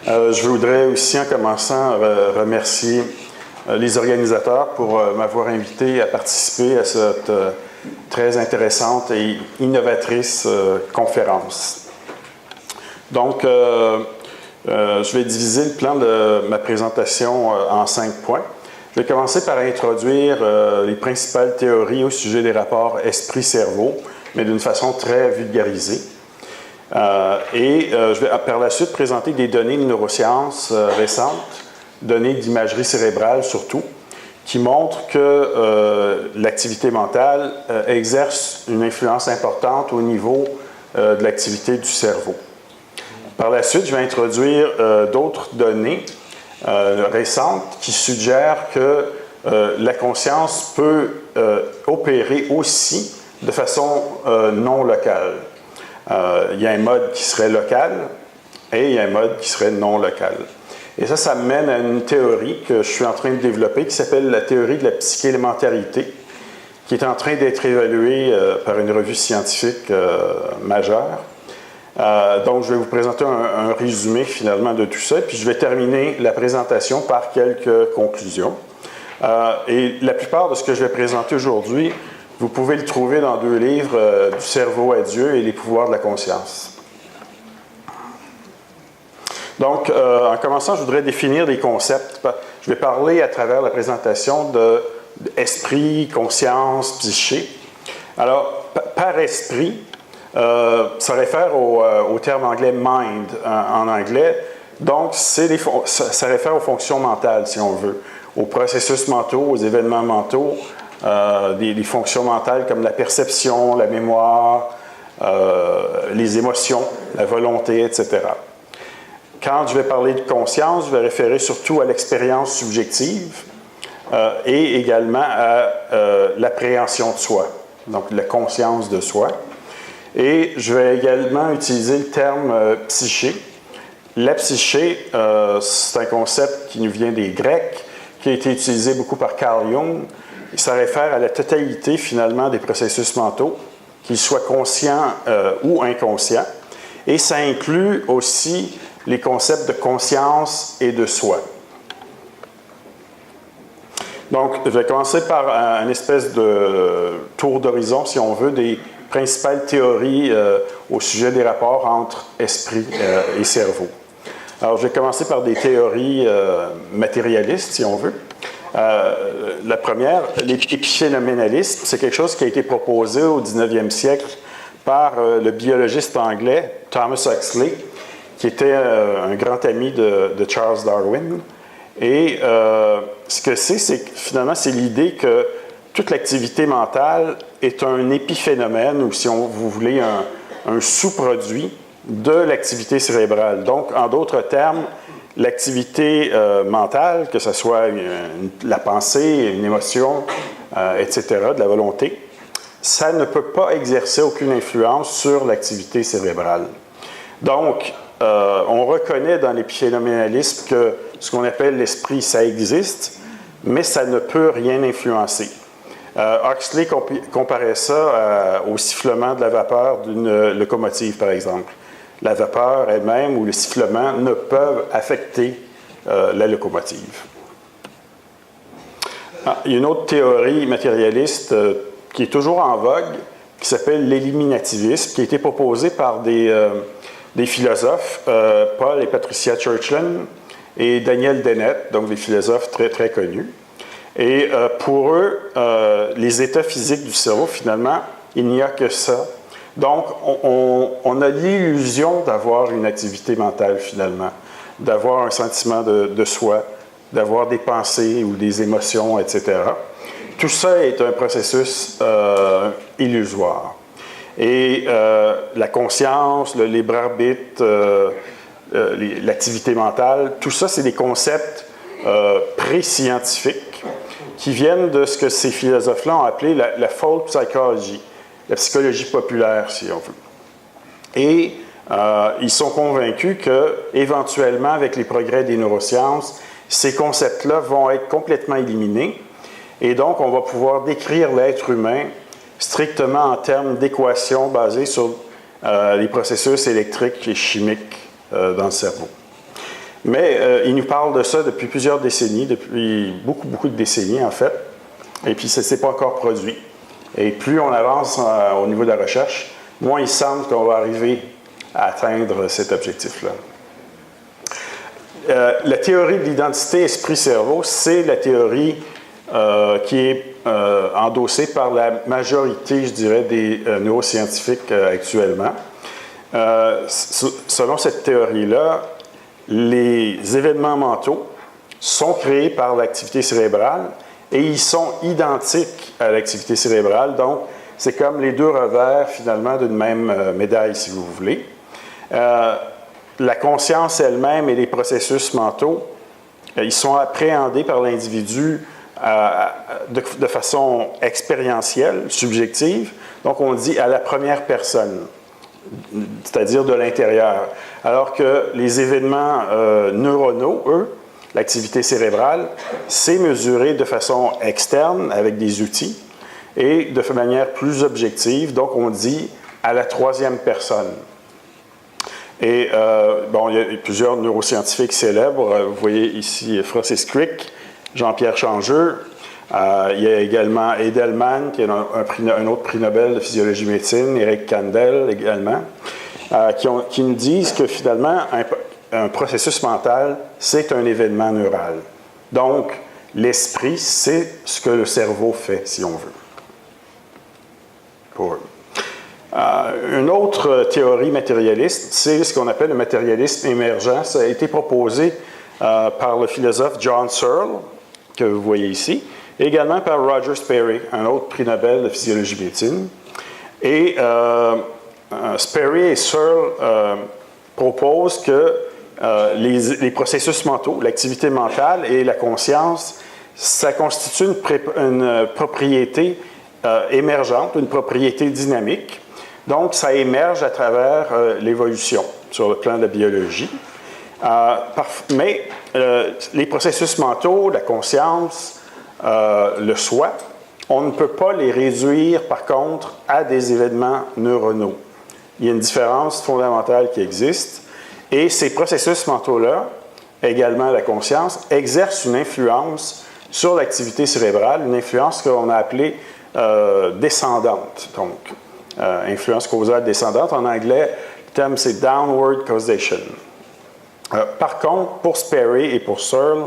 Je voudrais aussi, en commençant, remercier les organisateurs pour m'avoir invité à participer à cette très intéressante et innovatrice conférence. Donc, je vais diviser le plan de ma présentation en 5 points. Je vais commencer par introduire les principales théories au sujet des rapports esprit-cerveau, mais d'une façon très vulgarisée. Je vais par la suite présenter des données de neurosciences récentes, données d'imagerie cérébrale surtout, qui montrent que l'activité mentale exerce une influence importante au niveau de l'activité du cerveau. Par la suite, je vais introduire d'autres données récentes qui suggèrent que la conscience peut opérer aussi de façon non locale. Il y a un mode qui serait local et il y a un mode qui serait non local. Et ça me mène à une théorie que je suis en train de développer qui s'appelle la théorie de la psyché-élémentarité, qui est en train d'être évaluée par une revue scientifique majeure. Donc, je vais vous présenter un résumé finalement de tout ça, puis je vais terminer la présentation par quelques conclusions. Et la plupart de ce que je vais présenter aujourd'hui, vous pouvez le trouver dans 2 livres, Du cerveau à Dieu et Les pouvoirs de la conscience. Donc, en commençant, je voudrais définir des concepts. Je vais parler à travers la présentation d'esprit, conscience, psyché. Alors, par esprit, ça réfère au terme anglais « mind » en anglais. Donc, ça réfère aux fonctions mentales, si on veut, aux processus mentaux, aux événements mentaux, des fonctions mentales comme la perception, la mémoire, les émotions, la volonté, etc. Quand je vais parler de conscience, je vais référer surtout à l'expérience subjective et également à l'appréhension de soi, donc la conscience de soi. Et je vais également utiliser le terme psyché. La psyché, c'est un concept qui nous vient des Grecs, qui a été utilisé beaucoup par Carl Jung. Ça réfère à la totalité, finalement, des processus mentaux, qu'ils soient conscients ou inconscients. Et ça inclut aussi les concepts de conscience et de soi. Donc, je vais commencer par une espèce de tour d'horizon, si on veut, des principales théories au sujet des rapports entre esprit et cerveau. Alors, je vais commencer par des théories matérialistes, si on veut. La première, l'épiphénoménalisme, c'est quelque chose qui a été proposé au 19e siècle par le biologiste anglais Thomas Huxley, qui était un grand ami de Charles Darwin. Et ce que c'est que finalement, c'est l'idée que toute l'activité mentale est un épiphénomène, ou si vous voulez, un sous-produit de l'activité cérébrale. Donc, en d'autres termes, l'activité mentale, que ce soit la pensée, une émotion, etc., de la volonté, ça ne peut pas exercer aucune influence sur l'activité cérébrale. Donc, on reconnaît dans l'épiphénoménalisme que ce qu'on appelle l'esprit, ça existe, mais ça ne peut rien influencer. Huxley comparait ça au sifflement de la vapeur d'une locomotive, par exemple. La vapeur elle-même ou le sifflement ne peuvent affecter la locomotive. Il y a une autre théorie matérialiste qui est toujours en vogue, qui s'appelle l'éliminativisme, qui a été proposée par des philosophes, Paul et Patricia Churchland et Daniel Dennett, donc des philosophes très, très connus. Et pour eux, les états physiques du cerveau, finalement, il n'y a que ça. Donc, on a l'illusion d'avoir une activité mentale, finalement, d'avoir un sentiment de soi, d'avoir des pensées ou des émotions, etc. Tout ça est un processus illusoire. Et la conscience, le libre arbitre, l'activité mentale, tout ça, c'est des concepts pré-scientifiques qui viennent de ce que ces philosophes-là ont appelé la folk psychology, la psychologie populaire, si on veut. Et ils sont convaincus qu'éventuellement, avec les progrès des neurosciences, ces concepts-là vont être complètement éliminés. Et donc, on va pouvoir décrire l'être humain strictement en termes d'équations basées sur les processus électriques et chimiques dans le cerveau. Mais il nous parle de ça depuis plusieurs décennies, depuis beaucoup de décennies en fait, et puis ça ne s'est pas encore produit. Et plus on avance au niveau de la recherche, moins il semble qu'on va arriver à atteindre cet objectif-là. La théorie de l'identité esprit-cerveau, c'est la théorie qui est endossée par la majorité, je dirais, des neuroscientifiques actuellement. Selon cette théorie-là, les événements mentaux sont créés par l'activité cérébrale et ils sont identiques à l'activité cérébrale. Donc, c'est comme les deux revers, finalement, d'une même médaille, si vous voulez. La conscience elle-même et les processus mentaux, ils sont appréhendés par l'individu de façon expérientielle, subjective. Donc, on dit à la première personne, c'est-à-dire de l'intérieur. Alors que les événements neuronaux, eux, l'activité cérébrale, c'est mesuré de façon externe avec des outils et de manière plus objective. Donc, on dit à la troisième personne. Et bon, il y a plusieurs neuroscientifiques célèbres. Vous voyez ici Francis Crick, Jean-Pierre Changeux. Il y a également Edelman, qui est un autre prix Nobel de physiologie-médecine, Eric Kandel également, qui nous disent que finalement, un processus mental, c'est un événement neural. Donc, l'esprit, c'est ce que le cerveau fait, si on veut. Pour eux. Une autre théorie matérialiste, c'est ce qu'on appelle le matérialisme émergent. Ça a été proposé par le philosophe John Searle, que vous voyez ici, et également par Roger Sperry, un autre prix Nobel de physiologie-médecine. Et Sperry et Searle proposent que les processus mentaux, l'activité mentale et la conscience, ça constitue une propriété émergente, une propriété dynamique. Donc, ça émerge à travers l'évolution sur le plan de la biologie. Mais les processus mentaux, la conscience, le soi, on ne peut pas les réduire, par contre, à des événements neuronaux. Il y a une différence fondamentale qui existe. Et ces processus mentaux-là, également la conscience, exercent une influence sur l'activité cérébrale, une influence qu'on a appelée descendante. Donc, influence causale descendante. En anglais, le terme c'est downward causation. Par contre, pour Sperry et pour Searle,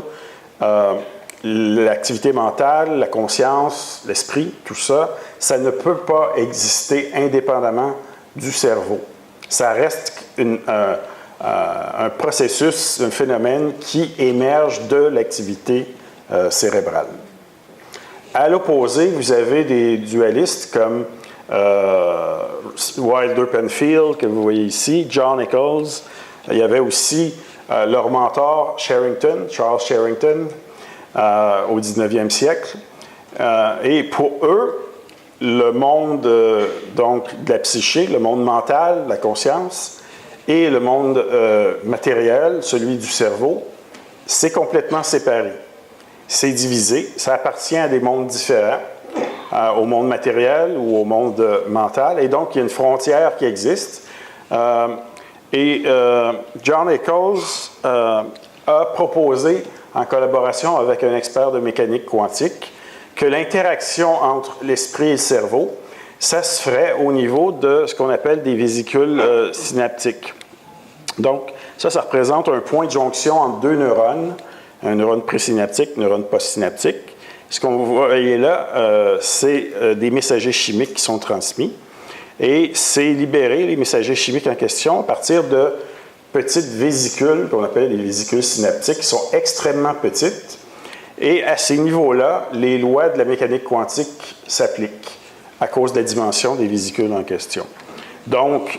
l'activité mentale, la conscience, l'esprit, tout ça, ça ne peut pas exister indépendamment du cerveau. Ça reste un processus, un phénomène qui émerge de l'activité cérébrale. À l'opposé, vous avez des dualistes comme Wilder Penfield, que vous voyez ici, John Eccles. Il y avait aussi leur mentor, Charles Sherrington, au 19e siècle. Et pour eux, le monde donc, de la psyché, le monde mental, la conscience, et le monde matériel, celui du cerveau, c'est complètement séparé. C'est divisé, ça appartient à des mondes différents, au monde matériel ou au monde mental, et donc il y a une frontière qui existe. John Eccles a proposé, en collaboration avec un expert de mécanique quantique, que l'interaction entre l'esprit et le cerveau, ça se ferait au niveau de ce qu'on appelle des vésicules synaptiques. Donc, ça représente un point de jonction entre deux neurones, un neurone présynaptique, un neurone postsynaptique. Ce qu'on voyez là, c'est des messagers chimiques qui sont transmis. Et c'est libéré, les messagers chimiques en question, à partir de petites vésicules, qu'on appelle les vésicules synaptiques, qui sont extrêmement petites. Et à ces niveaux-là, les lois de la mécanique quantique s'appliquent à cause de la dimension des vésicules en question. Donc,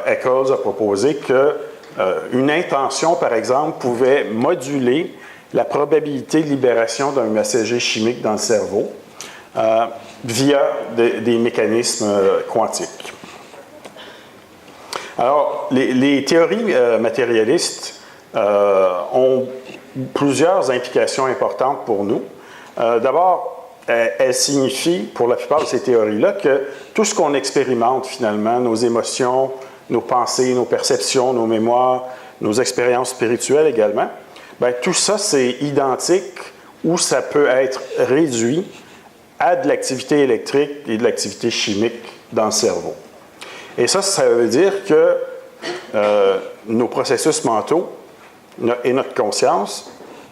Eccles a proposé qu'une intention, par exemple, pouvait moduler la probabilité de libération d'un messager chimique dans le cerveau via des mécanismes quantiques. Alors, les théories matérialistes ont plusieurs implications importantes pour nous. D'abord, elles signifient, pour la plupart de ces théories-là, que tout ce qu'on expérimente finalement, nos émotions, nos pensées, nos perceptions, nos mémoires, nos expériences spirituelles également, bien, tout ça, c'est identique ou ça peut être réduit à de l'activité électrique et de l'activité chimique dans le cerveau. Et ça veut dire que nos processus mentaux et notre conscience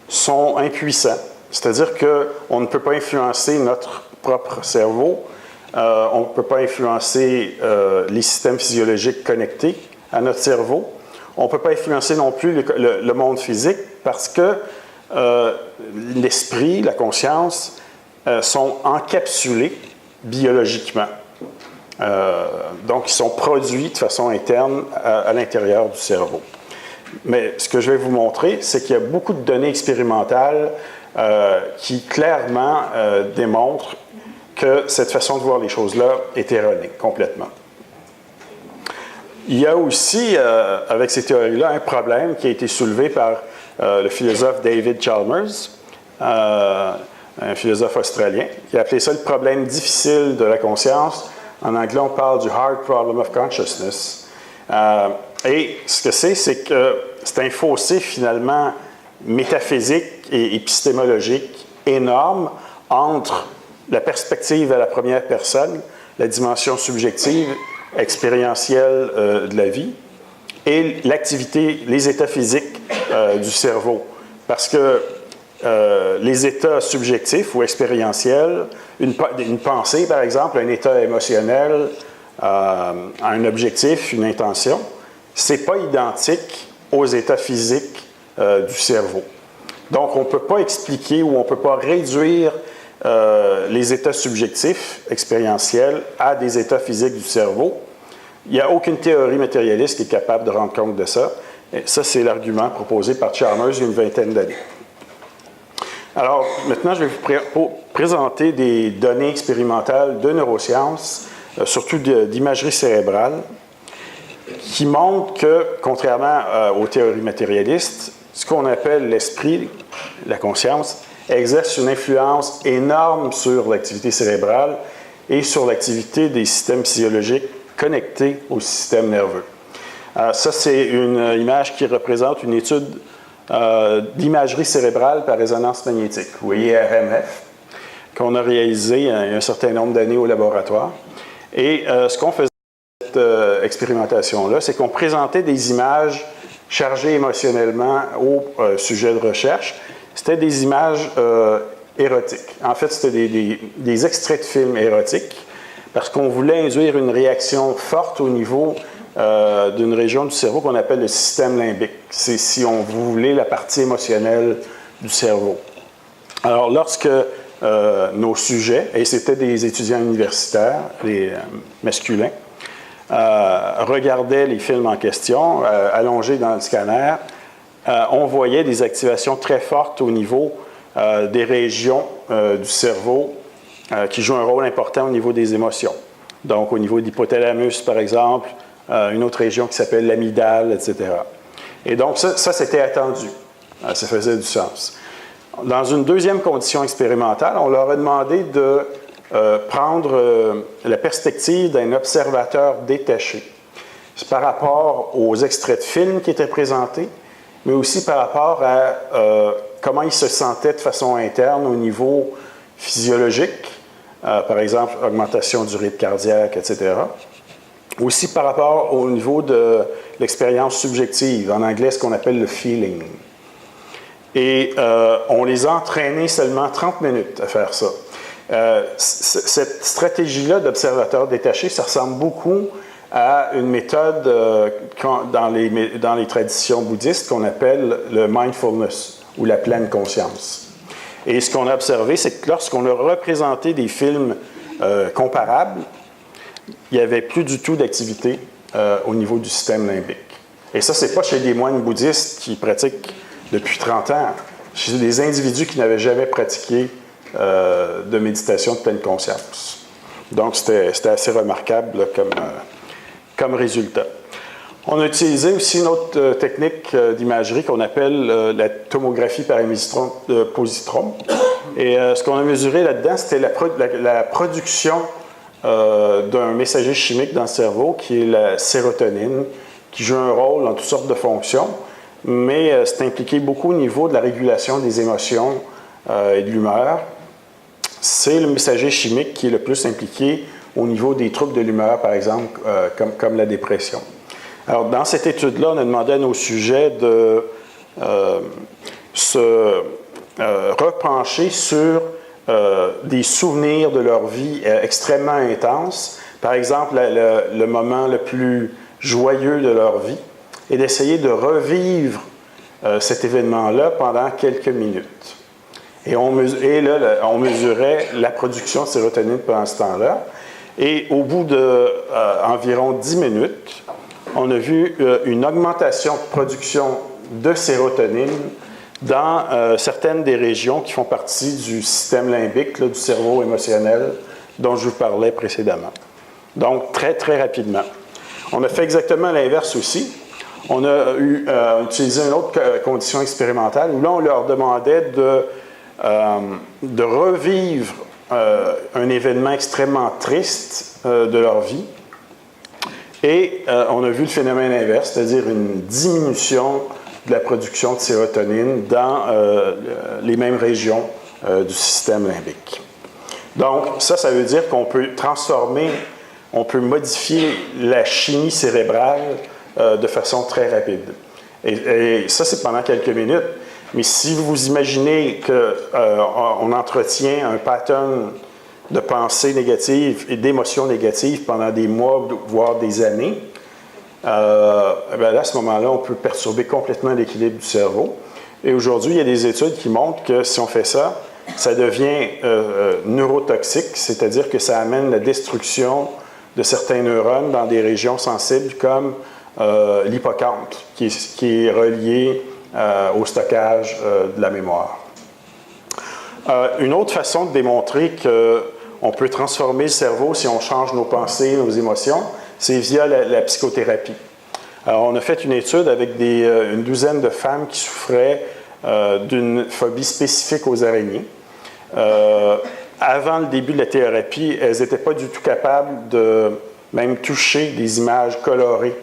sont impuissants. C'est-à-dire qu'on ne peut pas influencer notre propre cerveau, on ne peut pas influencer les systèmes physiologiques connectés à notre cerveau, on ne peut pas influencer non plus le monde physique parce que l'esprit, la conscience sont encapsulés biologiquement. Donc, ils sont produits de façon interne à l'intérieur du cerveau. Mais ce que je vais vous montrer, c'est qu'il y a beaucoup de données expérimentales qui clairement démontrent que cette façon de voir les choses-là est erronée complètement. Il y a aussi, avec ces théories-là, un problème qui a été soulevé par le philosophe David Chalmers, un philosophe australien, qui a appelé ça le problème difficile de la conscience. En anglais, on parle du Hard Problem of Consciousness. Et ce que c'est que c'est un fossé finalement métaphysique et épistémologique énorme entre la perspective à la première personne, la dimension subjective, expérientielle de la vie, et l'activité, les états physiques du cerveau. Parce que les états subjectifs ou expérientiels, une pensée, par exemple, un état émotionnel, un objectif, une intention, c'est pas identique aux états physiques du cerveau. Donc, on ne peut pas expliquer ou on ne peut pas réduire les états subjectifs, expérientiels, à des états physiques du cerveau. Il n'y a aucune théorie matérialiste qui est capable de rendre compte de ça. Et ça, c'est l'argument proposé par Chalmers il y a une vingtaine d'années. Alors, maintenant, je vais vous présenter des données expérimentales de neurosciences, surtout d'imagerie cérébrale, qui montrent que, contrairement aux théories matérialistes, ce qu'on appelle l'esprit, la conscience, exerce une influence énorme sur l'activité cérébrale et sur l'activité des systèmes physiologiques connectés au système nerveux. Ça, c'est une image qui représente une étude d'imagerie cérébrale par résonance magnétique. Vous voyez RMF, qu'on a réalisé il y a un certain nombre d'années au laboratoire. Et ce qu'on faisait dans cette expérimentation-là, c'est qu'on présentait des images chargées émotionnellement au sujet de recherche. C'était des images érotiques. En fait, c'était des extraits de films érotiques parce qu'on voulait induire une réaction forte au niveau d'une région du cerveau qu'on appelle le système limbique. C'est, si on voulait, la partie émotionnelle du cerveau. Alors, lorsque nos sujets, et c'était des étudiants universitaires, les masculins, regardaient les films en question, allongés dans le scanner, on voyait des activations très fortes au niveau des régions du cerveau qui jouent un rôle important au niveau des émotions. Donc, au niveau de l'hypothalamus, par exemple, une autre région qui s'appelle l'amygdale, etc. Et donc, ça c'était attendu. Ça faisait du sens. Dans une deuxième condition expérimentale, on leur a demandé de prendre la perspective d'un observateur détaché. C'est par rapport aux extraits de films qui étaient présentés, mais aussi par rapport à comment il se sentait de façon interne au niveau physiologique, par exemple, augmentation du rythme cardiaque, etc. Aussi par rapport au niveau de l'expérience subjective, en anglais, ce qu'on appelle le feeling. Et on les a entraînés seulement 30 minutes à faire ça. Cette stratégie-là d'observateur détaché, ça ressemble beaucoup à une méthode dans les traditions bouddhistes qu'on appelle le mindfulness ou la pleine conscience. Et ce qu'on a observé, c'est que lorsqu'on a représenté des films comparables, il n'y avait plus du tout d'activité au niveau du système limbique. Et ça, ce n'est pas chez des moines bouddhistes qui pratiquent depuis 30 ans, chez des individus qui n'avaient jamais pratiqué de méditation de pleine conscience. Donc, c'était assez remarquable là, comme résultat. On a utilisé aussi une autre technique d'imagerie qu'on appelle la tomographie par positrone. Et ce qu'on a mesuré là-dedans, c'était la production d'un messager chimique dans le cerveau qui est la sérotonine, qui joue un rôle dans toutes sortes de fonctions. mais c'est impliqué beaucoup au niveau de la régulation des émotions et de l'humeur. C'est le messager chimique qui est le plus impliqué au niveau des troubles de l'humeur, par exemple, comme la dépression. Alors, dans cette étude-là, on a demandé à nos sujets de se repencher sur des souvenirs de leur vie extrêmement intenses, par exemple le moment le plus joyeux de leur vie, et d'essayer de revivre cet événement-là pendant quelques minutes. Et on mesurait la production de sérotonine pendant ce temps-là, et au bout d'environ 10 minutes, on a vu une augmentation de production de sérotonine dans certaines des régions qui font partie du système limbique, là, du cerveau émotionnel dont je vous parlais précédemment. Donc, très, très rapidement. On a fait exactement l'inverse aussi. On a utilisé une autre condition expérimentale où là, on leur demandait de revivre un événement extrêmement triste de leur vie. Et on a vu le phénomène inverse, c'est-à-dire une diminution de la production de sérotonine dans les mêmes régions du système limbique. Donc, ça veut dire qu'on peut on peut modifier la chimie cérébrale de façon très rapide. Et ça, c'est pendant quelques minutes. Mais si vous imaginez qu'on entretient un pattern de pensée négative et d'émotions négatives pendant des mois, voire des années, là, à ce moment-là, on peut perturber complètement l'équilibre du cerveau. Et aujourd'hui, il y a des études qui montrent que si on fait ça, ça devient neurotoxique, c'est-à-dire que ça amène la destruction de certains neurones dans des régions sensibles comme l'hippocampe, qui est relié au stockage de la mémoire. Une autre façon de démontrer qu'on peut transformer le cerveau si on change nos pensées, nos émotions, c'est via la psychothérapie. Alors, on a fait une étude avec une douzaine de femmes qui souffraient d'une phobie spécifique aux araignées. Avant le début de la thérapie, elles n'étaient pas du tout capables de même toucher des images colorées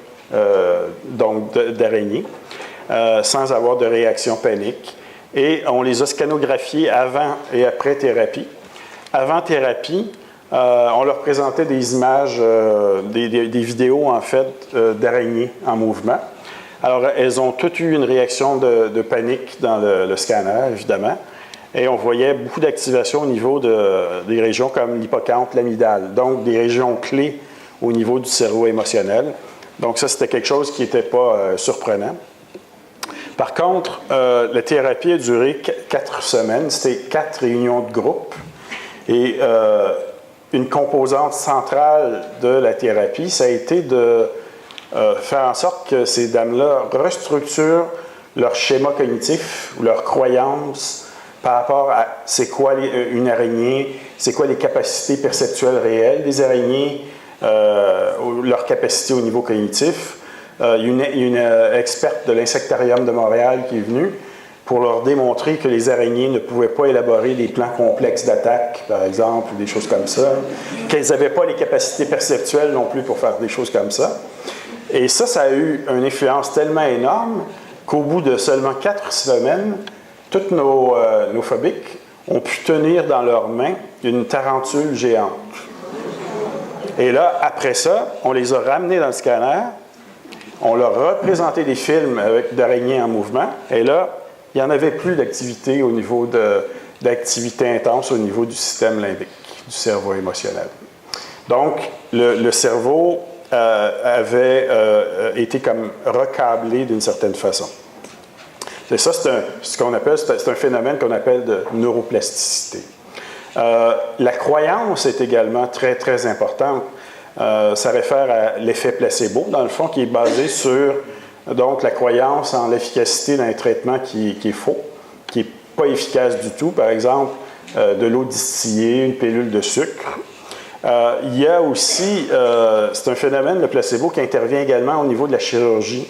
d'araignées sans avoir de réaction panique. Et on les a scanographiées avant et après thérapie. Avant thérapie, on leur présentait des images, des vidéos en fait d'araignées en mouvement. Alors, elles ont toutes eu une réaction de panique dans le scanner, évidemment. Et on voyait beaucoup d'activation au niveau des régions comme l'hippocampe, l'amygdale, donc des régions clés au niveau du cerveau émotionnel. Donc ça, c'était quelque chose qui n'était pas surprenant. Par contre, la thérapie a duré 4 semaines. C'était 4 réunions de groupe. Et une composante centrale de la thérapie, ça a été de faire en sorte que ces dames-là restructurent leur schéma cognitif ou leurs croyances par rapport à c'est quoi une araignée, c'est quoi les capacités perceptuelles réelles des araignées, leur capacité au niveau cognitif. Il y a une experte de l'Insectarium de Montréal qui est venue pour leur démontrer que les araignées ne pouvaient pas élaborer des plans complexes d'attaque, par exemple, ou des choses comme ça, qu'elles n'avaient pas les capacités perceptuelles non plus pour faire des choses comme ça. Et ça a eu une influence tellement énorme qu'au bout de seulement 4 semaines, toutes nos phobiques ont pu tenir dans leurs mains une tarentule géante. Et là, après ça, on les a ramenés dans le scanner, on leur a représenté des films avec d'araignées en mouvement, et là, il n'y en avait plus d'activité au niveau d'activité intense au niveau du système limbique, du cerveau émotionnel. Donc, le cerveau avait été comme recablé d'une certaine façon. Et ça, c'est un phénomène qu'on appelle de neuroplasticité. La croyance est également très, très importante. Ça réfère à l'effet placebo, dans le fond, qui est basé sur donc, la croyance en l'efficacité d'un traitement qui est faux, qui n'est pas efficace du tout. Par exemple, de l'eau distillée, une pilule de sucre. Il y a aussi, c'est un phénomène, le placebo, qui intervient également au niveau de la chirurgie.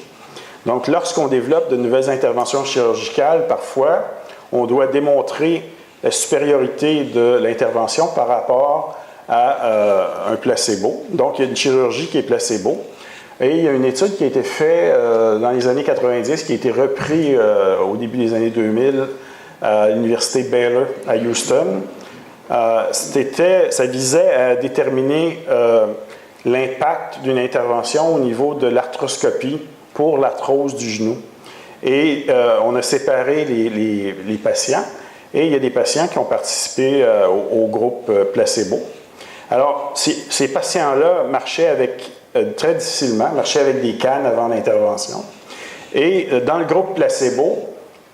Donc, lorsqu'on développe de nouvelles interventions chirurgicales, parfois, on doit démontrer la supériorité de l'intervention par rapport à un placebo. Donc, il y a une chirurgie qui est placebo. Et il y a une étude qui a été faite dans les années 90, qui a été reprise au début des années 2000 à l'université Baylor à Houston. Ça visait à déterminer l'impact d'une intervention au niveau de l'arthroscopie pour l'arthrose du genou. Et on a séparé les patients, et il y a des patients qui ont participé au groupe placebo. Alors, ces patients-là marchaient très difficilement, marchaient avec des cannes avant l'intervention. Et dans le groupe placebo,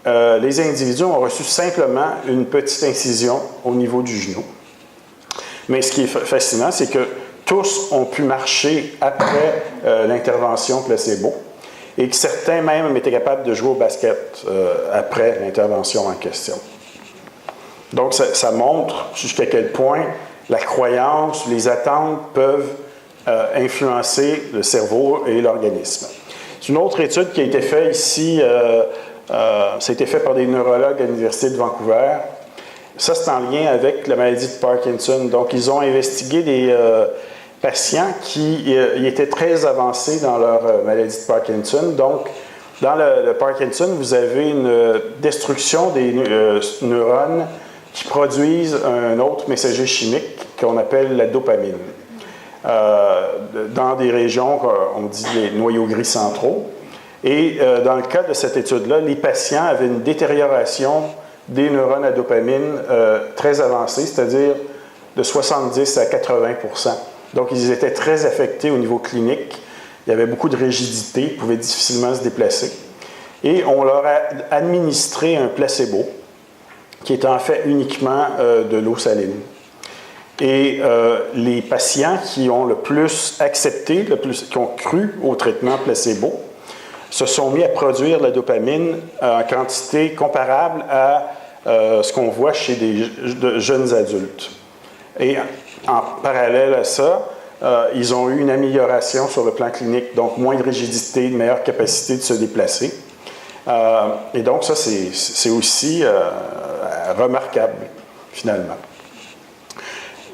les individus ont reçu simplement une petite incision au niveau du genou. Mais ce qui est fascinant, c'est que tous ont pu marcher après l'intervention placebo et que certains même étaient capables de jouer au basket après l'intervention en question. Donc, ça montre jusqu'à quel point la croyance, les attentes peuvent influencer le cerveau et l'organisme. C'est une autre étude qui a été faite ici, ça a été fait par des neurologues à l'Université de Vancouver. Ça, c'est en lien avec la maladie de Parkinson. Donc, ils ont investigué des patients qui étaient très avancés dans leur maladie de Parkinson. Donc, dans le Parkinson, vous avez une destruction des neurones qui produisent un autre messager chimique qu'on appelle la dopamine. Dans des régions, on dit les noyaux gris centraux. Et dans le cas de cette étude-là, les patients avaient une détérioration des neurones à dopamine très avancée, c'est-à-dire de 70 à 80 %. Donc, ils étaient très affectés au niveau clinique. Il y avait beaucoup de rigidité, ils pouvaient difficilement se déplacer. Et on leur a administré un placebo, qui est en fait uniquement de l'eau saline. Et les patients qui ont le plus accepté, qui ont cru au traitement placebo, se sont mis à produire la dopamine en quantité comparable à ce qu'on voit chez de jeunes adultes. Et en parallèle à ça, ils ont eu une amélioration sur le plan clinique, donc moins de rigidité, une meilleure capacité de se déplacer. Et donc ça, c'est aussi remarquable, finalement.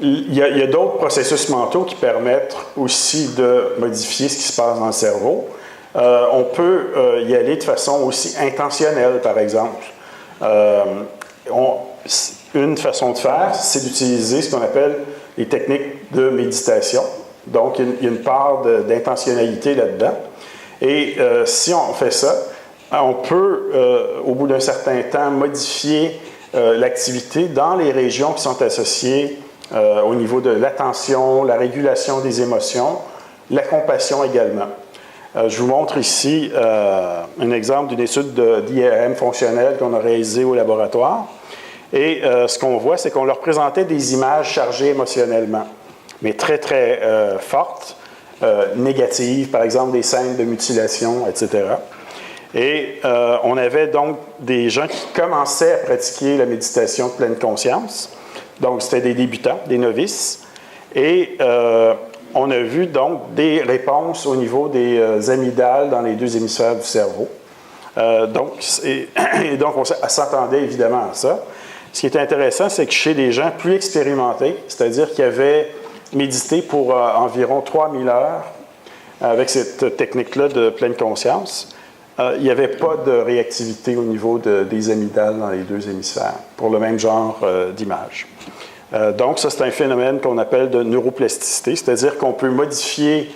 Il y a d'autres processus mentaux qui permettent aussi de modifier ce qui se passe dans le cerveau. On peut y aller de façon aussi intentionnelle, par exemple. Une façon de faire, c'est d'utiliser ce qu'on appelle les techniques de méditation. Donc, il y a une part d'intentionnalité là-dedans. Et si on fait ça, on peut, au bout d'un certain temps, modifier l'activité dans les régions qui sont associées au niveau de l'attention, la régulation des émotions, la compassion également. Je vous montre ici un exemple d'une étude d'IRM fonctionnelle qu'on a réalisée au laboratoire. Et ce qu'on voit, c'est qu'on leur présentait des images chargées émotionnellement, mais très, très fortes, négatives, par exemple des scènes de mutilation, etc. Et on avait donc des gens qui commençaient à pratiquer la méditation de pleine conscience. Donc, c'était des débutants, des novices. Et on a vu donc des réponses au niveau des amygdales dans les deux hémisphères du cerveau. Donc on s'attendait évidemment à ça. Ce qui est intéressant, c'est que chez des gens plus expérimentés, c'est-à-dire qui avaient médité pour environ 3000 heures avec cette technique-là de pleine conscience, il n'y avait pas de réactivité au niveau des amygdales dans les deux hémisphères pour le même genre d'image. Donc, ça, c'est un phénomène qu'on appelle de neuroplasticité, c'est-à-dire qu'on peut modifier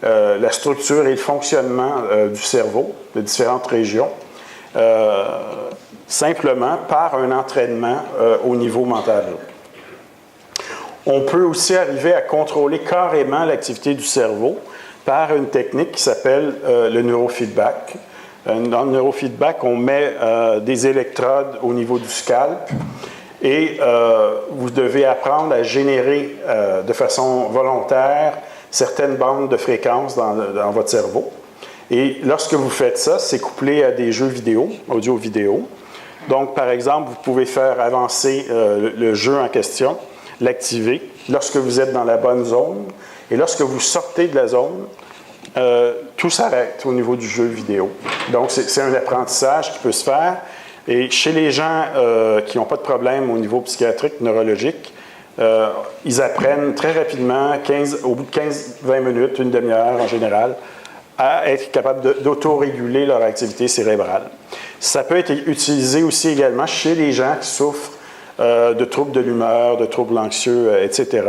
la structure et le fonctionnement du cerveau de différentes régions simplement par un entraînement au niveau mental. On peut aussi arriver à contrôler carrément l'activité du cerveau par une technique qui s'appelle le neurofeedback. Dans le neurofeedback, on met des électrodes au niveau du scalp et vous devez apprendre à générer de façon volontaire certaines bandes de fréquences dans votre cerveau. Et lorsque vous faites ça, c'est couplé à des jeux vidéo, audio-vidéo. Donc, par exemple, vous pouvez faire avancer le jeu en question, l'activer lorsque vous êtes dans la bonne zone. Et lorsque vous sortez de la zone, tout s'arrête au niveau du jeu vidéo. Donc, c'est un apprentissage qui peut se faire. Et chez les gens qui n'ont pas de problème au niveau psychiatrique, neurologique, ils apprennent très rapidement, au bout de 15-20 minutes, une demi-heure en général, à être capables d'autoréguler leur activité cérébrale. Ça peut être utilisé aussi également chez les gens qui souffrent de troubles de l'humeur, de troubles anxieux, etc.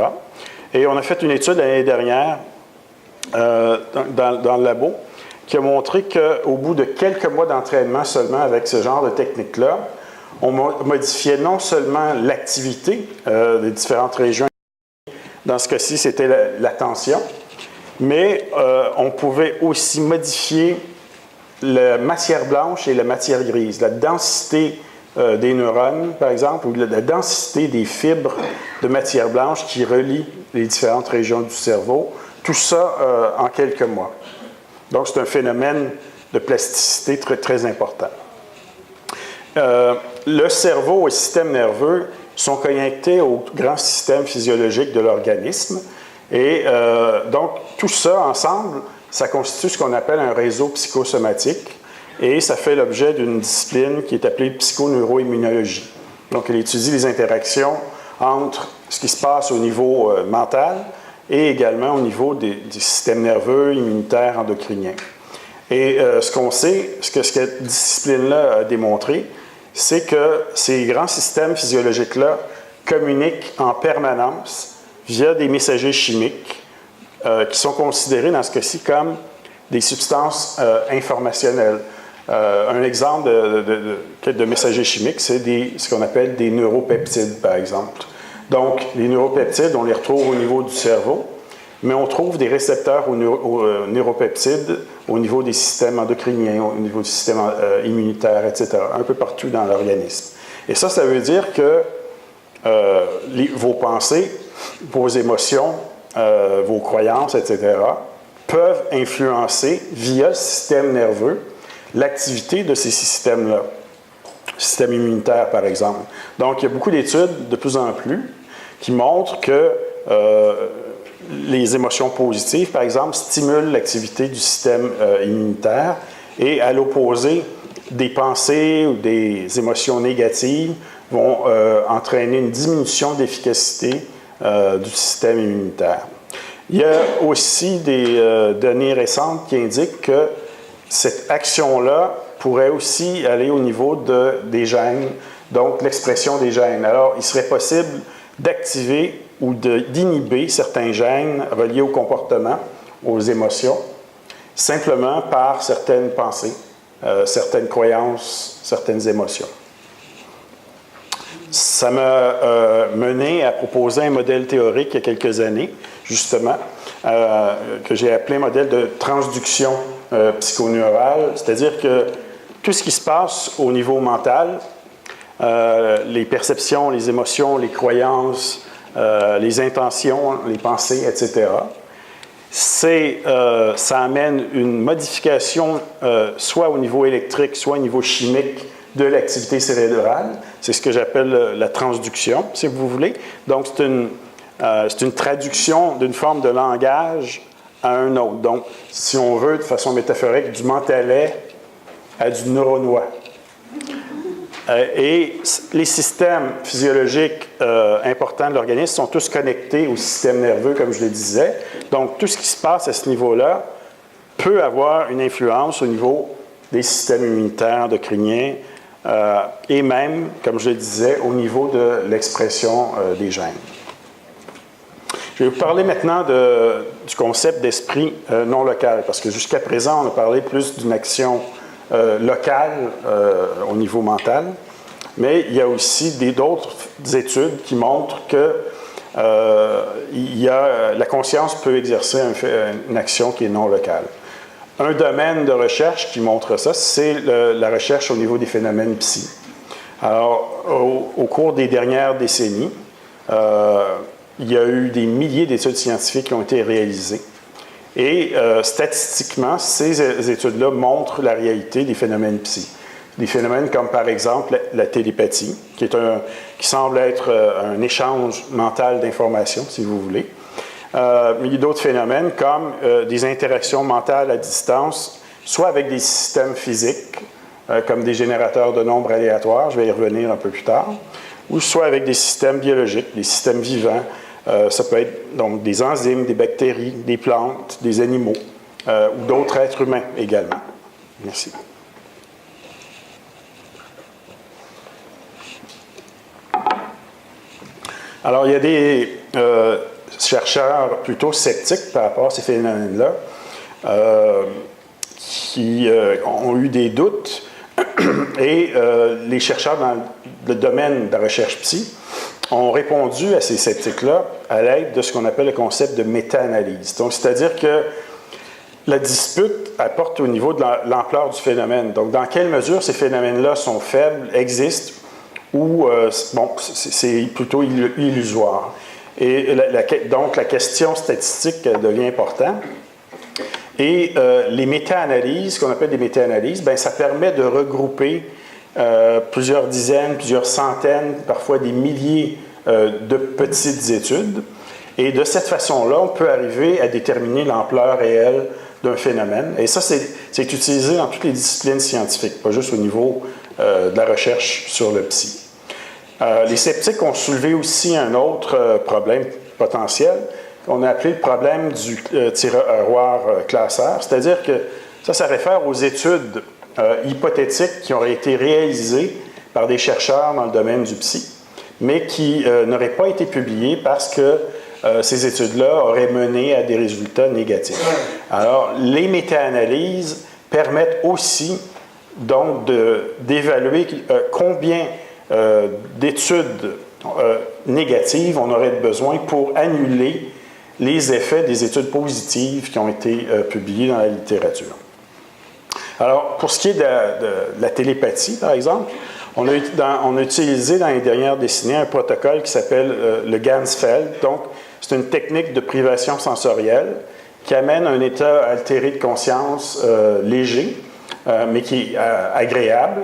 Et on a fait une étude l'année dernière dans le labo qui a montré qu'au bout de quelques mois d'entraînement seulement avec ce genre de technique-là, on modifiait non seulement l'activité des différentes régions, dans ce cas-ci, c'était l'attention, mais on pouvait aussi modifier la matière blanche et la matière grise, la densité des neurones, par exemple, ou la densité des fibres de matière blanche qui relient les différentes régions du cerveau, tout ça en quelques mois. Donc, c'est un phénomène de plasticité très, très important. Le cerveau et le système nerveux sont connectés au grand système physiologique de l'organisme. Et donc, tout ça ensemble, ça constitue ce qu'on appelle un réseau psychosomatique. Et ça fait l'objet d'une discipline qui est appelée psychoneuroimmunologie. Donc, elle étudie les interactions entre ce qui se passe au niveau mental et également au niveau du système nerveux, immunitaire, endocrinien. Et ce qu'on sait, ce que cette discipline-là a démontré, c'est que ces grands systèmes physiologiques-là communiquent en permanence via des messagers chimiques qui sont considérés dans ce cas-ci comme des substances informationnelles. Un exemple de messager chimique, c'est ce qu'on appelle des neuropeptides, par exemple. Donc, les neuropeptides, on les retrouve au niveau du cerveau, mais on trouve des récepteurs aux neuropeptides au niveau des systèmes endocriniens, au niveau du système immunitaire, etc., un peu partout dans l'organisme. Et ça veut dire que vos pensées, vos émotions, vos croyances, etc., peuvent influencer via le système nerveux l'activité de ces systèmes-là, système immunitaire par exemple. Donc, il y a beaucoup d'études de plus en plus qui montrent que les émotions positives, par exemple, stimulent l'activité du système immunitaire et à l'opposé, des pensées ou des émotions négatives vont entraîner une diminution d'efficacité du système immunitaire. Il y a aussi des données récentes qui indiquent que cette action-là pourrait aussi aller au niveau des gènes, donc l'expression des gènes. Alors, il serait possible d'activer ou d'inhiber certains gènes reliés au comportement, aux émotions, simplement par certaines pensées, certaines croyances, certaines émotions. Ça m'a mené à proposer un modèle théorique il y a quelques années, justement, que j'ai appelé modèle de transduction psychoneurale, c'est-à-dire que tout ce qui se passe au niveau mental, les perceptions, les émotions, les croyances, les intentions, les pensées, etc., ça amène une modification soit au niveau électrique, soit au niveau chimique de l'activité cérébrale. C'est ce que j'appelle la transduction, si vous voulez. Donc, c'est une traduction d'une forme de langage à un autre. Donc, si on veut, de façon métaphorique, du mentalais à du neuronois. Et les systèmes physiologiques importants de l'organisme sont tous connectés au système nerveux, comme je le disais. Donc, tout ce qui se passe à ce niveau-là peut avoir une influence au niveau des systèmes immunitaires, endocriniens, et même, comme je le disais, au niveau de l'expression des gènes. Je vais vous parler maintenant du concept d'esprit non local, parce que jusqu'à présent, on a parlé plus d'une action locale au niveau mental, mais il y a aussi d'autres études qui montrent que la conscience peut exercer une action qui est non locale. Un domaine de recherche qui montre ça, c'est la recherche au niveau des phénomènes psy. Alors, au cours des dernières décennies, il y a eu des milliers d'études scientifiques qui ont été réalisées. Et statistiquement, ces études-là montrent la réalité des phénomènes psy. Des phénomènes comme, par exemple, la télépathie, qui semble être un échange mental d'informations, si vous voulez. Mais il y a d'autres phénomènes comme des interactions mentales à distance, soit avec des systèmes physiques, comme des générateurs de nombres aléatoires, je vais y revenir un peu plus tard, ou soit avec des systèmes biologiques, des systèmes vivants. Ça peut être donc des enzymes, des bactéries, des plantes, des animaux, ou d'autres êtres humains également. Merci. Alors, il y a des chercheurs plutôt sceptiques par rapport à ces phénomènes-là qui ont eu des doutes et les chercheurs dans le domaine de la recherche psy ont répondu à ces sceptiques-là à l'aide de ce qu'on appelle le concept de méta-analyse. Donc, c'est-à-dire que la dispute apporte au niveau de l'ampleur du phénomène. Donc, dans quelle mesure ces phénomènes-là sont faibles, existent, ou, bon, c'est plutôt illusoire. Et donc, la question statistique devient importante. Et les méta-analyses, qu'on appelle des méta-analyses, bien, ça permet de regrouper plusieurs dizaines, plusieurs centaines, parfois des milliers de petites études. Et de cette façon-là, on peut arriver à déterminer l'ampleur réelle d'un phénomène. Et ça, c'est utilisé dans toutes les disciplines scientifiques, pas juste au niveau de la recherche sur le psy. Les sceptiques ont soulevé aussi un autre problème potentiel qu'on a appelé le problème du tiroir classeur, c'est-à-dire que ça réfère aux études hypothétiques qui auraient été réalisées par des chercheurs dans le domaine du psy, mais qui n'auraient pas été publiées parce que ces études-là auraient mené à des résultats négatifs. Alors, les méta-analyses permettent aussi donc d'évaluer combien d'études négatives on aurait besoin pour annuler les effets des études positives qui ont été publiées dans la littérature. Alors, pour ce qui est de la télépathie, par exemple, on a utilisé dans les dernières décennies un protocole qui s'appelle le Ganzfeld. Donc, c'est une technique de privation sensorielle qui amène un état altéré de conscience léger, mais qui est agréable.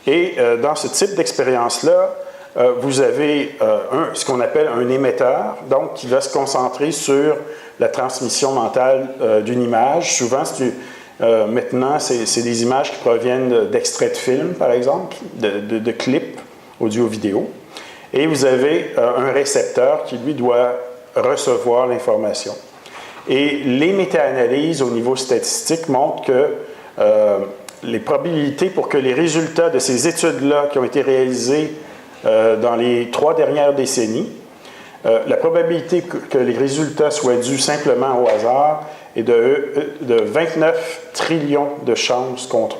Et dans ce type d'expérience-là, vous avez ce qu'on appelle un émetteur, donc qui va se concentrer sur la transmission mentale d'une image. Souvent, maintenant, c'est des images qui proviennent d'extraits de films, par exemple, de clips audio-vidéo. Et vous avez un récepteur qui, lui, doit recevoir l'information. Et les méta-analyses au niveau statistique montrent que les probabilités pour que les résultats de ces études-là qui ont été réalisées dans les 3 dernières décennies, la probabilité que les résultats soient dus simplement au hasard est de 29 trillions de chances contre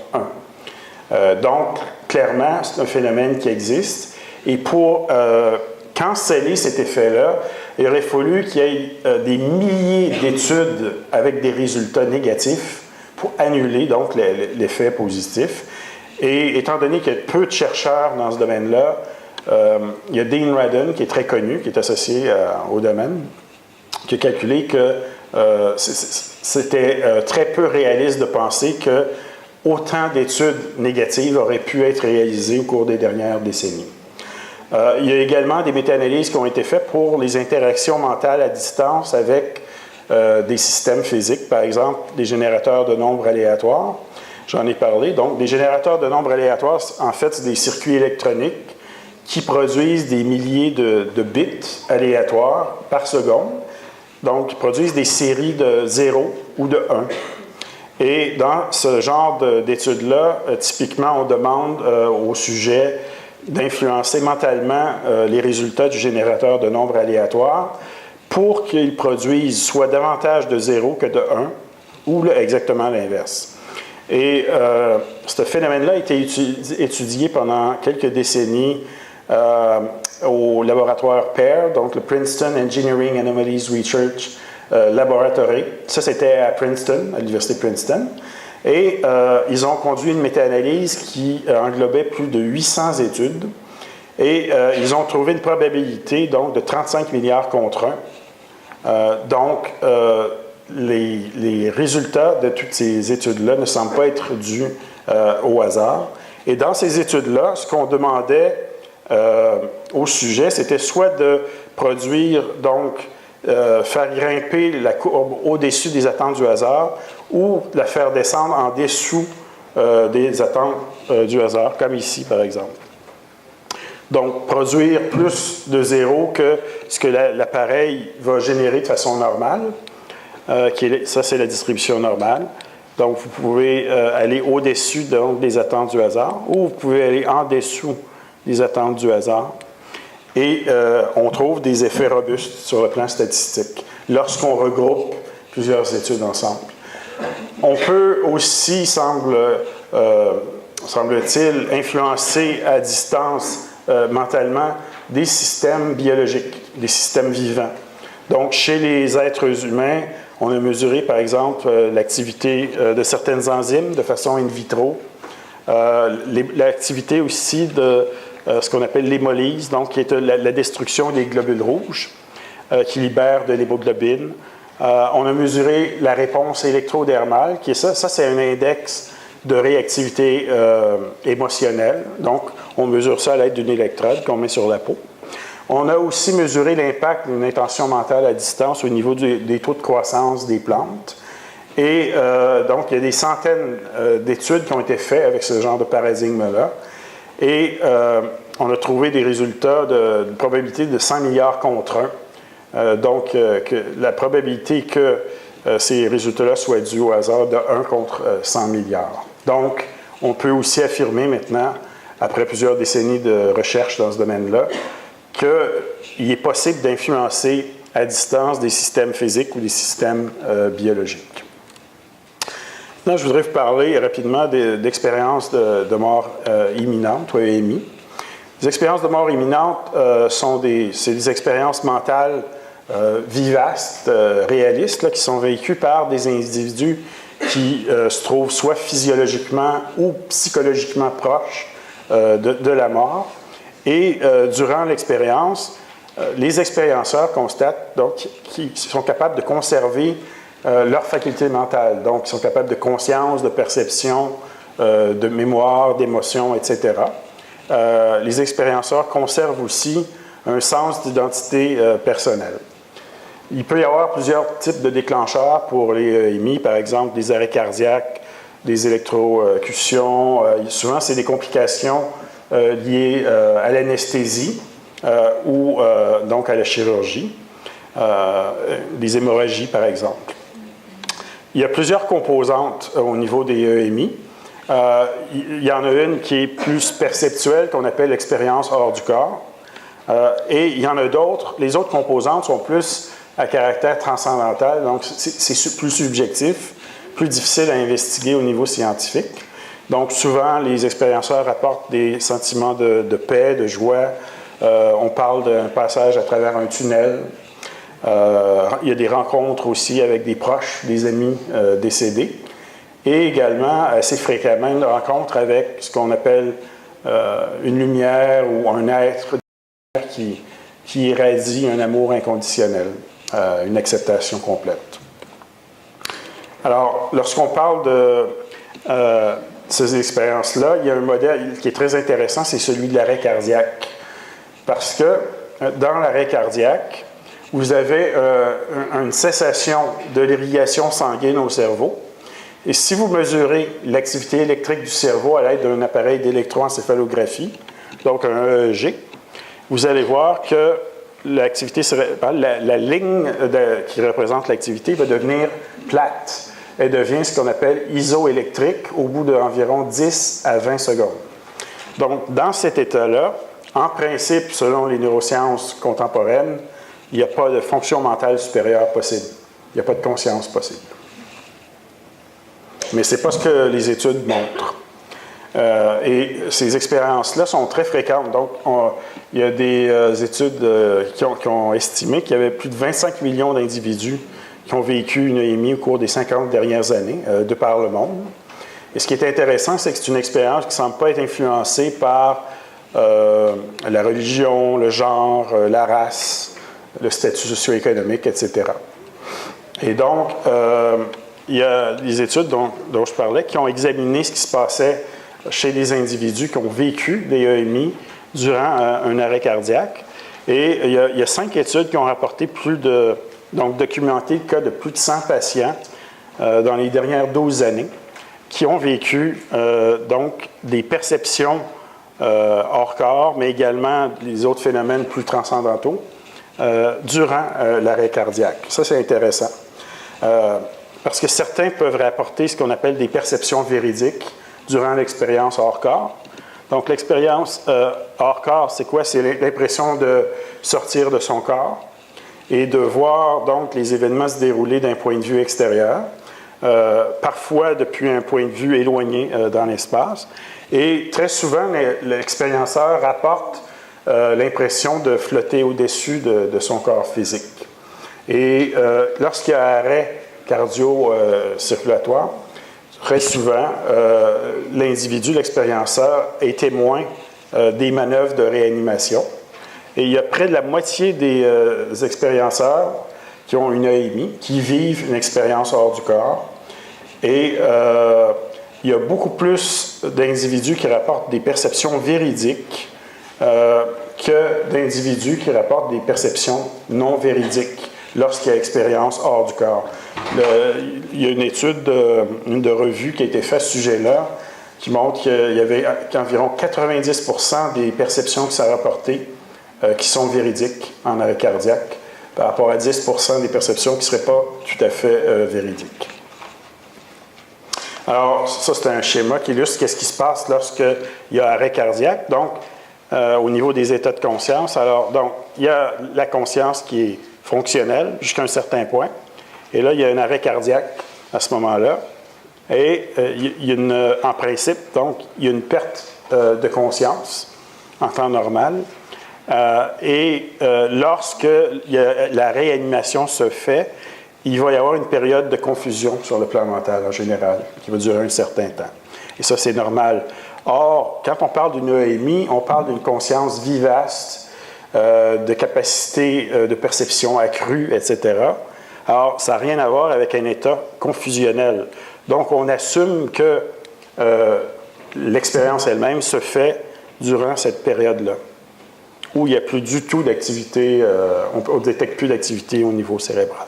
1. Donc, clairement, c'est un phénomène qui existe. Et pour canceller cet effet-là, il aurait fallu qu'il y ait des milliers d'études avec des résultats négatifs pour annuler donc l'effet positif. Et étant donné qu'il y a peu de chercheurs dans ce domaine-là, il y a Dean Radin, qui est très connu, qui est associé au domaine, qui a calculé que c'était très peu réaliste de penser que autant d'études négatives auraient pu être réalisées au cours des dernières décennies. Il y a également des méta-analyses qui ont été faites pour les interactions mentales à distance avec des systèmes physiques, par exemple des générateurs de nombres aléatoires. J'en ai parlé. Donc, des générateurs de nombres aléatoires, en fait, c'est des circuits électroniques qui produisent des milliers de bits aléatoires par seconde. Donc, ils produisent des séries de 0 ou de 1. Et dans ce genre d'études-là, typiquement, on demande au sujet d'influencer mentalement les résultats du générateur de nombres aléatoires pour qu'il produise soit davantage de 0 que de 1, ou exactement l'inverse. Et ce phénomène-là a été étudié pendant quelques décennies au laboratoire PAIR, donc le Princeton Engineering Anomalies Research Laboratory. Ça, c'était à Princeton, à l'université de Princeton. Et ils ont conduit une méta-analyse qui englobait plus de 800 études. Et ils ont trouvé une probabilité donc, de 35 milliards contre 1. Donc, les résultats de toutes ces études-là ne semblent pas être dus au hasard. Et dans ces études-là, ce qu'on demandait au sujet, c'était soit de produire, donc, faire grimper la courbe au-dessus des attentes du hasard ou la faire descendre en dessous des attentes du hasard, comme ici, par exemple. Donc, produire plus de 0 que ce que l'appareil va générer de façon normale, ça c'est la distribution normale. Donc, vous pouvez aller au-dessus des attentes du hasard ou vous pouvez aller en dessous des attentes du hasard. Et on trouve des effets robustes sur le plan statistique lorsqu'on regroupe plusieurs études ensemble. On peut aussi, semble-t-il, influencer à distance mentalement des systèmes biologiques, des systèmes vivants. Donc, chez les êtres humains, on a mesuré, par exemple, l'activité de certaines enzymes de façon in vitro, l'activité aussi de ce qu'on appelle l'hémolyse, donc qui est la destruction des globules rouges qui libèrent de l'hémoglobine. On a mesuré la réponse électrodermale, qui est ça c'est un index de réactivité émotionnelle. Donc, on mesure ça à l'aide d'une électrode qu'on met sur la peau. On a aussi mesuré l'impact d'une intention mentale à distance au niveau des taux de croissance des plantes. Et donc, il y a des centaines d'études qui ont été faites avec ce genre de paradigme-là. Et on a trouvé des résultats de probabilité de 100 milliards contre 1. Donc, la probabilité que ces résultats-là soient dus au hasard de 1 contre 100 milliards. Donc, on peut aussi affirmer maintenant, après plusieurs décennies de recherche dans ce domaine-là, qu'il est possible d'influencer à distance des systèmes physiques ou des systèmes biologiques. Maintenant, je voudrais vous parler rapidement d'expériences de mort imminente, ou EMI. Les expériences de mort imminente c'est des expériences mentales vivaces, réalistes, là, qui sont vécues par des individus qui se trouvent soit physiologiquement ou psychologiquement proches de la mort. Et durant l'expérience, les expérienceurs constatent qu'ils sont capables de conserver leur faculté mentale. Donc, ils sont capables de conscience, de perception, de mémoire, d'émotion, etc. Les expérienceurs conservent aussi un sens d'identité personnelle. Il peut y avoir plusieurs types de déclencheurs pour les EMI, par exemple des arrêts cardiaques, des électrocutions. Souvent, c'est des complications liées à l'anesthésie ou donc à la chirurgie, des hémorragies, par exemple. Il y a plusieurs composantes au niveau des EMI. Il y en a une qui est plus perceptuelle, qu'on appelle l'expérience hors du corps. Et il y en a d'autres. Les autres composantes sont plus à caractère transcendantal, donc c'est plus subjectif, plus difficile à investiguer au niveau scientifique. Donc, souvent, les expérienceurs rapportent des sentiments de paix, de joie. On parle d'un passage à travers un tunnel. Il y a des rencontres aussi avec des proches, des amis décédés. Et également, assez fréquemment, une rencontre avec ce qu'on appelle une lumière ou un être qui irradie un amour inconditionnel, une acceptation complète. Alors, lorsqu'on parle de ces expériences-là, il y a un modèle qui est très intéressant, c'est celui de l'arrêt cardiaque. Parce que dans l'arrêt cardiaque, vous avez une cessation de l'irrigation sanguine au cerveau. Et si vous mesurez l'activité électrique du cerveau à l'aide d'un appareil d'électroencéphalographie, donc un EEG, vous allez voir que l'activité cérébrale, la ligne qui représente l'activité va devenir plate. Elle devient ce qu'on appelle isoélectrique au bout d'environ 10 à 20 secondes. Donc, dans cet état-là, en principe, selon les neurosciences contemporaines, il n'y a pas de fonction mentale supérieure possible. Il n'y a pas de conscience possible. Mais ce n'est pas ce que les études montrent. Et ces expériences-là sont très fréquentes. Donc, il y a des études qui ont estimé qu'il y avait plus de 25 millions d'individus qui ont vécu une EMI au cours des 50 dernières années de par le monde. Et ce qui est intéressant, c'est que c'est une expérience qui ne semble pas être influencée par la religion, le genre, la race, le statut socio-économique, etc. Et donc, il y a des études dont je parlais qui ont examiné ce qui se passait chez les individus qui ont vécu des EMI durant un arrêt cardiaque. Et il y a 5 études qui ont rapporté documenté le cas de plus de 100 patients dans les dernières 12 années qui ont vécu donc des perceptions hors corps, mais également les autres phénomènes plus transcendantaux durant l'arrêt cardiaque. Ça, c'est intéressant. parce que certains peuvent rapporter ce qu'on appelle des perceptions véridiques durant l'expérience hors corps. Donc, l'expérience hors corps, c'est quoi? C'est l'impression de sortir de son corps et de voir donc les événements se dérouler d'un point de vue extérieur, parfois depuis un point de vue éloigné dans l'espace. Et très souvent, l'expérienceur rapporte l'impression de flotter au-dessus de son corps physique. Et lorsqu'il y a arrêt cardio-circulatoire, très souvent, l'individu, l'expérienceur, est témoin des manœuvres de réanimation. Et il y a près de la moitié des expérienceurs qui ont une EMI, qui vivent une expérience hors du corps. Et il y a beaucoup plus d'individus qui rapportent des perceptions véridiques que d'individus qui rapportent des perceptions non véridiques lorsqu'il y a expérience hors du corps. Il y a une étude, une de revue qui a été faite à ce sujet-là, qui montre qu'il y avait environ 90% des perceptions qui sont rapportées qui sont véridiques en arrêt cardiaque, par rapport à 10% des perceptions qui ne seraient pas tout à fait véridiques. Alors, ça, c'est un schéma qui illustre ce qui se passe lorsqu'il y a arrêt cardiaque. Donc, au niveau des états de conscience, alors, donc, il y a la conscience qui est fonctionnelle jusqu'à un certain point. Et là, il y a un arrêt cardiaque à ce moment-là. Et il y a en principe, donc, il y a une perte de conscience en temps normal. Lorsque la réanimation se fait, il va y avoir une période de confusion sur le plan mental en général, qui va durer un certain temps. Et ça, c'est normal. Or, quand on parle d'une EMI, on parle d'une conscience vivace, de capacité de perception accrue, etc. Alors, ça n'a rien à voir avec un état confusionnel. Donc, on assume que l'expérience elle-même se fait durant cette période-là, où il n'y a plus du tout d'activité, on ne détecte plus d'activité au niveau cérébral.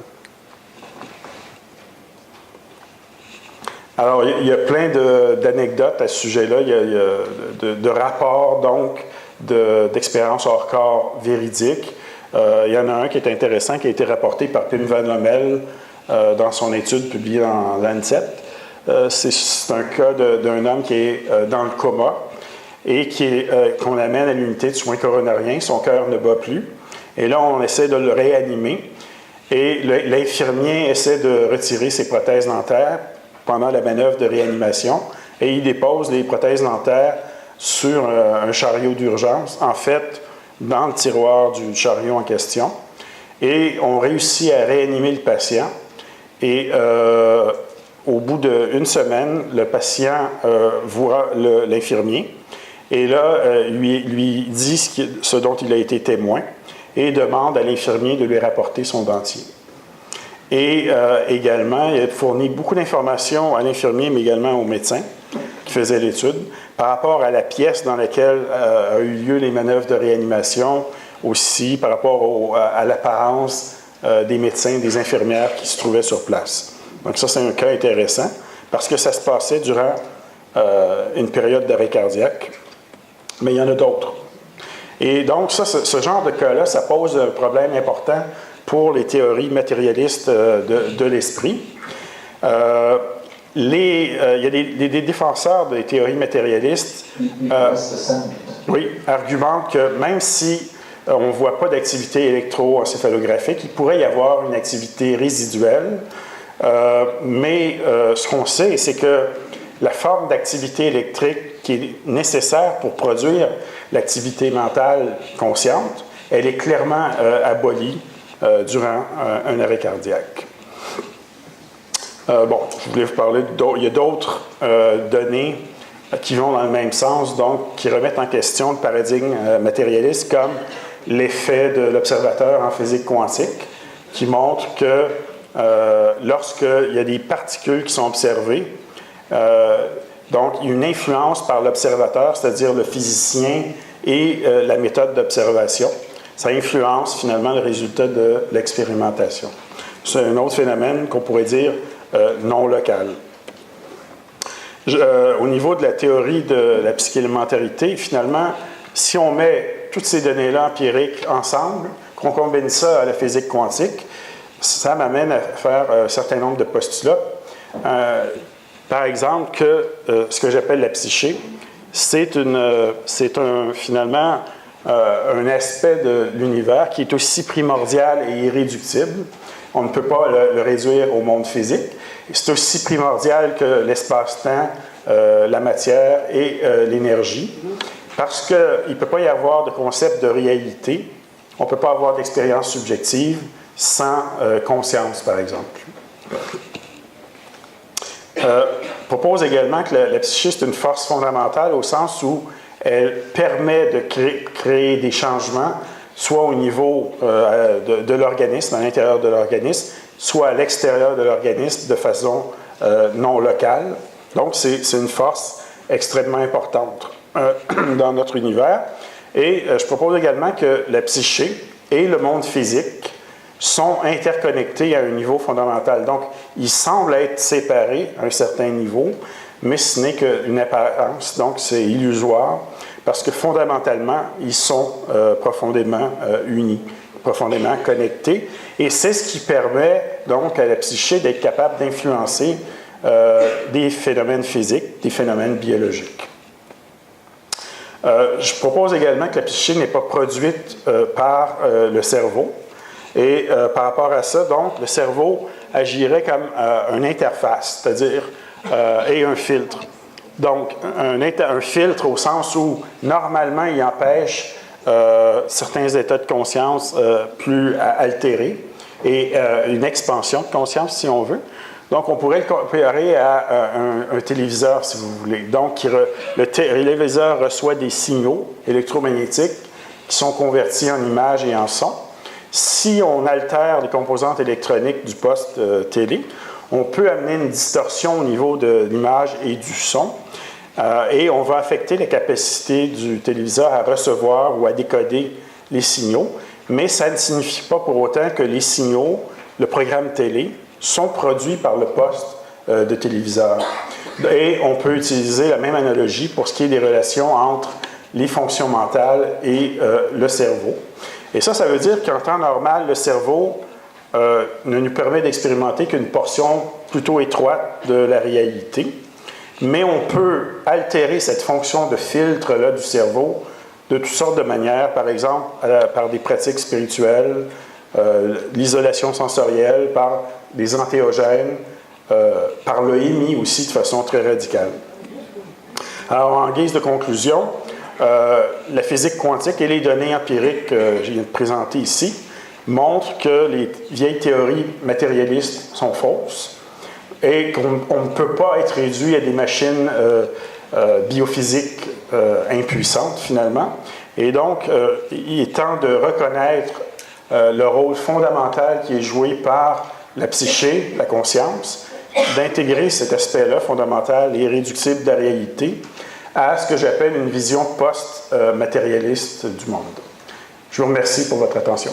Alors, il y a plein d'anecdotes à ce sujet-là. Il y a de rapports, donc, d'expériences hors corps véridiques. Il y en a un qui est intéressant, qui a été rapporté par Pim Van Lommel dans son étude publiée dans Lancet. C'est un cas d'un homme qui est dans le coma et qu'on amène à l'unité de soins coronariens. Son cœur ne bat plus. Et là, on essaie de le réanimer. Et l'infirmier essaie de retirer ses prothèses dentaires pendant la manœuvre de réanimation. Et il dépose les prothèses dentaires sur un chariot d'urgence, en fait, dans le tiroir du chariot en question. Et on réussit à réanimer le patient. Et au bout d'une semaine, le patient voit l'infirmier. Et là, lui dit ce dont il a été témoin et demande à l'infirmier de lui rapporter son dentier. Et également, il a fourni beaucoup d'informations à l'infirmier, mais également au médecin qui faisait l'étude, par rapport à la pièce dans laquelle a eu lieu les manœuvres de réanimation, aussi par rapport à l'apparence des médecins, des infirmières qui se trouvaient sur place. Donc ça, c'est un cas intéressant, parce que ça se passait durant une période d'arrêt cardiaque, mais il y en a d'autres. Et donc, ça, ce genre de cas-là, ça pose un problème important pour les théories matérialistes de l'esprit. Il y a des défenseurs des théories matérialistes argumentent que même si on ne voit pas d'activité électroencéphalographique, il pourrait y avoir une activité résiduelle, mais ce qu'on sait, c'est que la forme d'activité électrique qui est nécessaire pour produire l'activité mentale consciente, elle est clairement abolie durant un arrêt cardiaque. Je voulais vous parler il y a d'autres données qui vont dans le même sens, donc qui remettent en question le paradigme matérialiste, comme l'effet de l'observateur en physique quantique, qui montre que lorsqu'il y a des particules qui sont observées, donc il y a une influence par l'observateur, c'est-à-dire le physicien et la méthode d'observation. Ça influence finalement le résultat de l'expérimentation. C'est un autre phénomène qu'on pourrait dire non local. Au niveau de la théorie de la psychélémentarité, finalement, si on met toutes ces données-là empiriques ensemble, qu'on combine ça à la physique quantique, ça m'amène à faire un certain nombre de postulats. Par exemple, que ce que j'appelle la psyché, c'est finalement un aspect de l'univers qui est aussi primordial et irréductible. On ne peut pas le réduire au monde physique. C'est aussi primordial que l'espace-temps, la matière et l'énergie, parce qu'il ne peut pas y avoir de concept de réalité. On ne peut pas avoir d'expérience subjective sans conscience, par exemple. Propose également que la psyché, c'est une force fondamentale au sens où elle permet de créer des changements, soit au niveau de l'organisme, à l'intérieur de l'organisme, soit à l'extérieur de l'organisme de façon non locale. Donc, c'est une force extrêmement importante dans notre univers. Et je propose également que la psyché et le monde physique sont interconnectés à un niveau fondamental. Donc, ils semblent être séparés à un certain niveau, mais ce n'est qu'une apparence, donc c'est illusoire, parce que fondamentalement, ils sont profondément unis, profondément connectés. Et c'est ce qui permet donc à la psyché d'être capable d'influencer des phénomènes physiques, des phénomènes biologiques. Je propose également que la psyché n'est pas produite par le cerveau. Et par rapport à ça, donc, le cerveau agirait comme une interface, c'est-à-dire et un filtre. Donc, un filtre au sens où, normalement, il empêche certains états de conscience plus altérés et une expansion de conscience, si on veut. Donc, on pourrait le comparer à un téléviseur, si vous voulez. Donc, le téléviseur reçoit des signaux électromagnétiques qui sont convertis en images et en sons. Si on altère les composantes électroniques du poste télé, on peut amener une distorsion au niveau de l'image et du son, et on va affecter la capacité du téléviseur à recevoir ou à décoder les signaux, mais ça ne signifie pas pour autant que les signaux, le programme télé, sont produits par le poste de téléviseur. Et on peut utiliser la même analogie pour ce qui est des relations entre les fonctions mentales et le cerveau. Et ça veut dire qu'en temps normal, le cerveau ne nous permet d'expérimenter qu'une portion plutôt étroite de la réalité, mais on peut altérer cette fonction de filtre-là du cerveau de toutes sortes de manières, par exemple par des pratiques spirituelles, l'isolation sensorielle, par des antéogènes, par l'EMI aussi de façon très radicale. Alors, en guise de conclusion, la physique quantique et les données empiriques que je viens de présenter ici montrent que les vieilles théories matérialistes sont fausses et qu'on ne peut pas être réduit à des machines biophysiques impuissantes, finalement. Et donc, il est temps de reconnaître le rôle fondamental qui est joué par la psyché, la conscience, d'intégrer cet aspect-là fondamental et irréductible de la réalité à ce que j'appelle une vision post-matérialiste du monde. Je vous remercie pour votre attention.